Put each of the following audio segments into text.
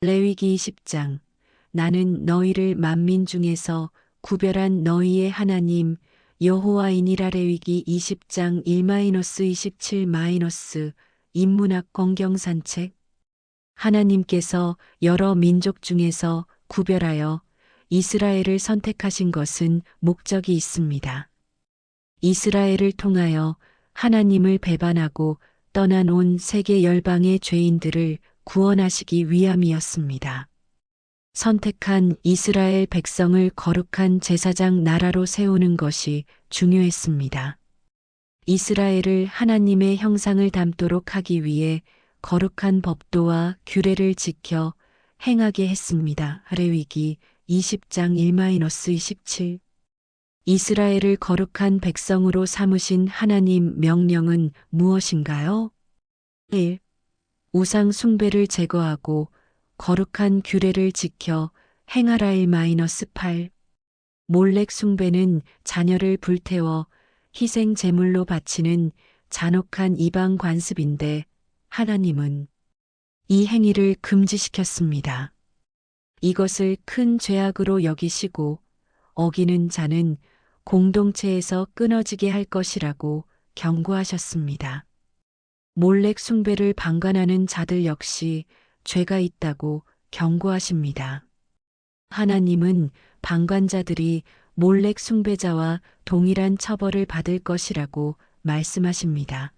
레위기 20장. 나는 너희를 만민 중에서 구별한 너희의 하나님 여호와이니라. 레위기 20장 1-27- 인문학 공경산책. 하나님께서 여러 민족 중에서 구별하여 이스라엘을 선택하신 것은 목적이 있습니다. 이스라엘을 통하여 하나님을 배반하고 떠난 온 세계 열방의 죄인들을 구원하시기 위함이었습니다. 선택한 이스라엘 백성을 거룩한 제사장 나라로 세우는 것이 중요했습니다. 이스라엘을 하나님의 형상을 닮도록 하기 위해 거룩한 법도와 규례를 지켜 행하게 했습니다. 레위기 20장 1-27. 이스라엘을 거룩한 백성으로 삼으신 하나님 명령은 무엇인가요? 1. 우상 숭배를 제거하고 거룩한 규례를 지켜 행하라. 1-8. 몰렉 숭배는 자녀를 불태워 희생 제물로 바치는 잔혹한 이방 관습인데 하나님은 이 행위를 금지시켰습니다. 이것을 큰 죄악으로 여기시고 어기는 자는 공동체에서 끊어지게 할 것이라고 경고하셨습니다. 몰렉 숭배를 방관하는 자들 역시 죄가 있다고 경고하십니다. 하나님은 방관자들이 몰렉 숭배자와 동일한 처벌을 받을 것이라고 말씀하십니다.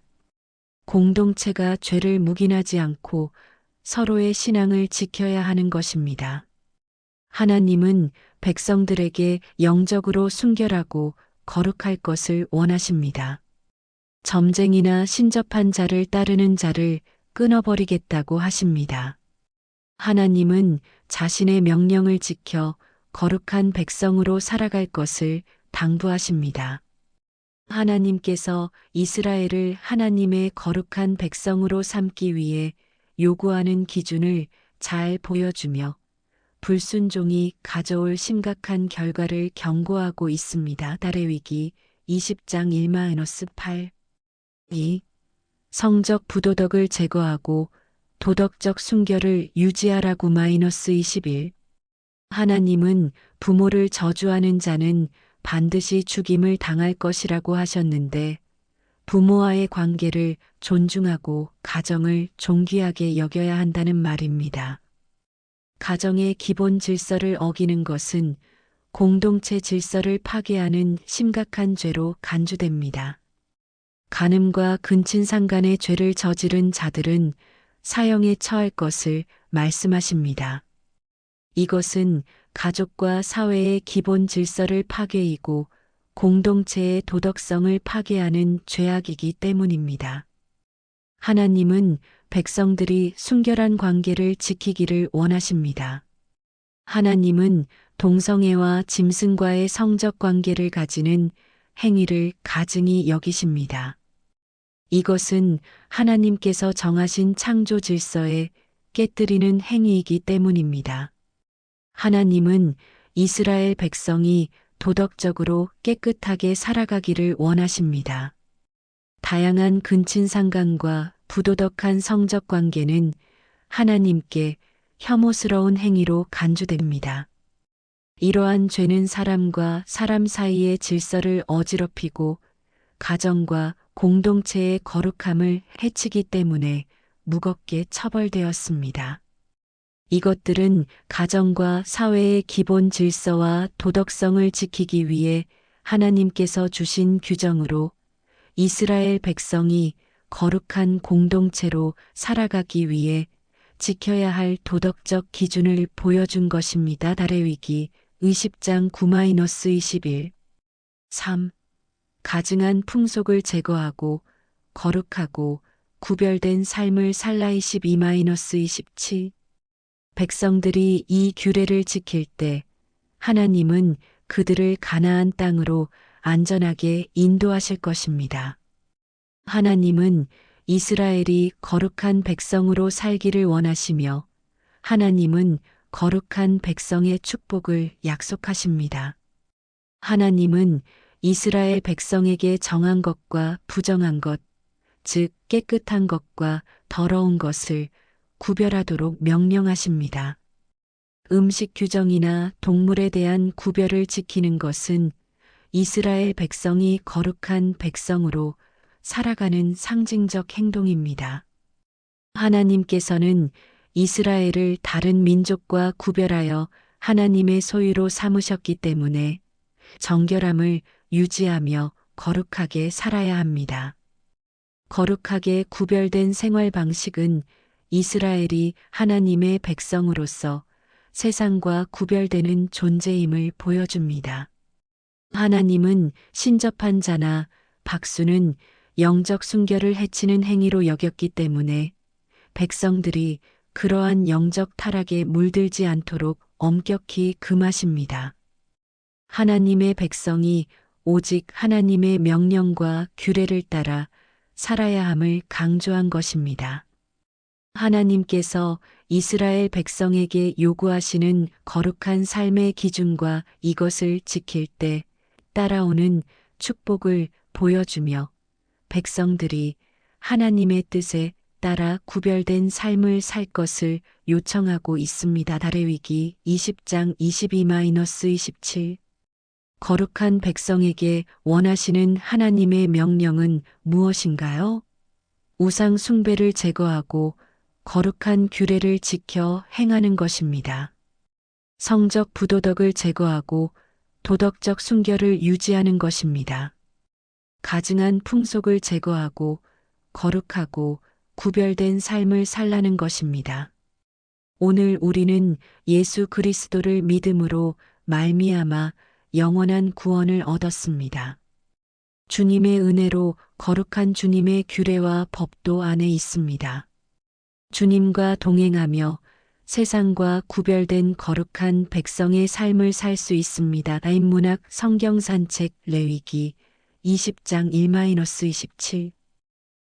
공동체가 죄를 묵인하지 않고 서로의 신앙을 지켜야 하는 것입니다. 하나님은 백성들에게 영적으로 순결하고 거룩할 것을 원하십니다. 점쟁이나 신접한 자를 따르는 자를 끊어버리겠다고 하십니다. 하나님은 자신의 명령을 지켜 거룩한 백성으로 살아갈 것을 당부하십니다. 하나님께서 이스라엘을 하나님의 거룩한 백성으로 삼기 위해 요구하는 기준을 잘 보여주며 불순종이 가져올 심각한 결과를 경고하고 있습니다. 레위기 20장 1-8. 2. 성적 부도덕을 제거하고 도덕적 순결을 유지하라고. -21. 하나님은 부모를 저주하는 자는 반드시 죽임을 당할 것이라고 하셨는데 부모와의 관계를 존중하고 가정을 존귀하게 여겨야 한다는 말입니다. 가정의 기본 질서를 어기는 것은 공동체 질서를 파괴하는 심각한 죄로 간주됩니다. 간음과 근친상 간의 죄를 저지른 자들은 사형에 처할 것을 말씀하십니다. 이것은 가족과 사회의 기본 질서를 파괴이고 공동체의 도덕성을 파괴하는 죄악이기 때문입니다. 하나님은 백성들이 순결한 관계를 지키기를 원하십니다. 하나님은 동성애와 짐승과의 성적 관계를 가지는 행위를 가증히 여기십니다. 이것은 하나님께서 정하신 창조 질서에 깨뜨리는 행위이기 때문입니다. 하나님은 이스라엘 백성이 도덕적으로 깨끗하게 살아가기를 원하십니다. 다양한 근친상간과 부도덕한 성적 관계는 하나님께 혐오스러운 행위로 간주됩니다. 이러한 죄는 사람과 사람 사이의 질서를 어지럽히고 가정과 공동체의 거룩함을 해치기 때문에 무겁게 처벌되었습니다. 이것들은 가정과 사회의 기본 질서와 도덕성을 지키기 위해 하나님께서 주신 규정으로 이스라엘 백성이 거룩한 공동체로 살아가기 위해 지켜야 할 도덕적 기준을 보여준 것입니다. 레위기 20장 9-21. 3. 가증한 풍속을 제거하고 거룩하고 구별된 삶을 살라. 22-27. 백성들이 이 규례를 지킬 때 하나님은 그들을 가나안 땅으로 안전하게 인도하실 것입니다. 하나님은 이스라엘이 거룩한 백성으로 살기를 원하시며 하나님은 거룩한 백성의 축복을 약속하십니다. 하나님은 이스라엘 백성에게 정한 것과 부정한 것, 즉 깨끗한 것과 더러운 것을 구별하도록 명령하십니다. 음식 규정이나 동물에 대한 구별을 지키는 것은 이스라엘 백성이 거룩한 백성으로 살아가는 상징적 행동입니다. 하나님께서는 이스라엘을 다른 민족과 구별하여 하나님의 소유로 삼으셨기 때문에 정결함을 유지하며 거룩하게 살아야 합니다. 거룩하게 구별된 생활 방식은 이스라엘이 하나님의 백성으로서 세상과 구별되는 존재임을 보여줍니다. 하나님은 신접한 자나 박수는 영적 순결을 해치는 행위로 여겼기 때문에 백성들이 그러한 영적 타락에 물들지 않도록 엄격히 금하십니다. 하나님의 백성이 오직 하나님의 명령과 규례를 따라 살아야 함을 강조한 것입니다. 하나님께서 이스라엘 백성에게 요구하시는 거룩한 삶의 기준과 이것을 지킬 때 따라오는 축복을 보여주며 백성들이 하나님의 뜻에 따라 구별된 삶을 살 것을 요청하고 있습니다. 다레위기 20장 22-27 거룩한 백성에게 원하시는 하나님의 명령은 무엇인가요? 우상 숭배를 제거하고 거룩한 규례를 지켜 행하는 것입니다. 성적 부도덕을 제거하고 도덕적 순결을 유지하는 것입니다. 가증한 풍속을 제거하고 거룩하고 구별된 삶을 살라는 것입니다. 오늘 우리는 예수 그리스도를 믿음으로 말미암아 영원한 구원을 얻었습니다. 주님의 은혜로 거룩한 주님의 규례와 법도 안에 있습니다. 주님과 동행하며 세상과 구별된 거룩한 백성의 삶을 살 수 있습니다. 인문학 성경 산책 레위기 20장 1-27